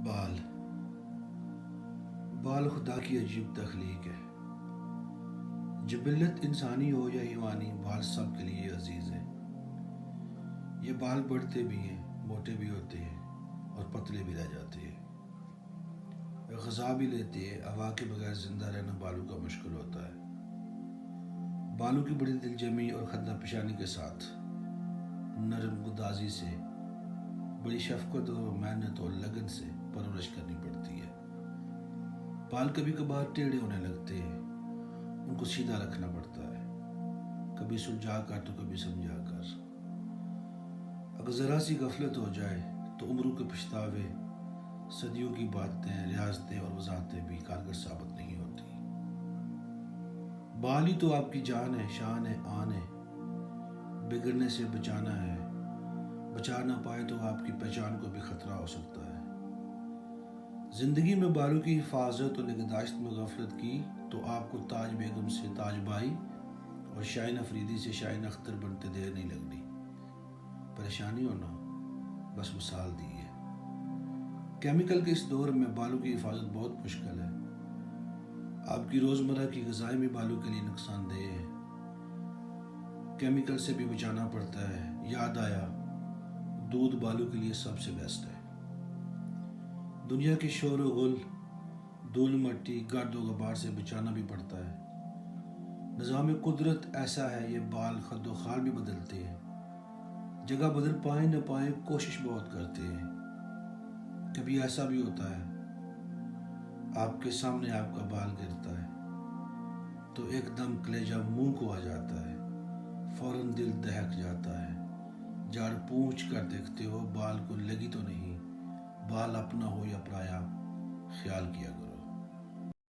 بال بال خدا کی عجیب تخلیق ہے۔ جبلت انسانی ہو یا حیوانی، بال سب کے لیے عزیز ہے۔ یہ بال بڑھتے بھی ہیں، موٹے بھی ہوتے ہیں اور پتلے بھی رہ جاتے ہیں۔ غذا بھی لیتے ہیں۔ ہوا کے بغیر زندہ رہنا بالوں کا مشکل ہوتا ہے۔ بالوں کی بڑی دل جمی اور خدمت پیشانی کے ساتھ نرم گدازی سے، بڑی شفقت اور محنت اور لگن سے پرورش کرنی پڑتی ہے۔ بال کبھی کبھار ٹیڑھے ہونے لگتے ہیں، ان کو سیدھا رکھنا پڑتا ہے، کبھی سلجھا کر تو کبھی سمجھا کر۔ اگر ذرا سی غفلت ہو جائے تو عمروں کے پچھتاوے، صدیوں کی باتیں، ریاستیں اور وضاحتیں بھی کارگر ثابت نہیں ہوتی۔ بال ہی تو آپ کی جان ہے، شان ہے، آن ہے۔ بگڑنے سے بچانا ہے، بچا نہ پائے تو آپ کی پہچان کو بھی خطرہ ہو سکتا ہے۔ زندگی میں بالوں کی حفاظت اور نگہداشت میں غفلت کی تو آپ کو تاج بیگم سے تاج بائی اور شاہین افریدی سے شاہین اختر بنتے دیر نہیں لگنی۔ پریشانی ہونا بس مثال دی ہے۔ کیمیکل کے اس دور میں بالوں کی حفاظت بہت مشکل ہے۔ آپ کی روزمرہ کی غذائیں بھی بالوں کے لیے نقصان دہ ہے۔ کیمیکل سے بھی بچانا پڑتا ہے۔ یاد آیا، دودھ بالوں کے لیے سب سے بیسٹ ہے۔ دنیا کے شور و غل، دھول مٹی، گرد و غبار سے بچانا بھی پڑتا ہے۔ نظام قدرت ایسا ہے، یہ بال خد و خال بھی بدلتے ہیں۔ جگہ بدل پائیں نہ پائیں، کوشش بہت کرتے ہیں۔ کبھی ایسا بھی ہوتا ہے آپ کے سامنے آپ کا بال گرتا ہے تو ایک دم کلیجہ منہ کو آ جاتا ہے، فوراً دل دہک جاتا ہے۔ جھاڑ پونچھ کر دیکھتے ہو بال کو لگی تو نہیں۔ بال اپنا ہو یا پرایا، خیال کیا کرو۔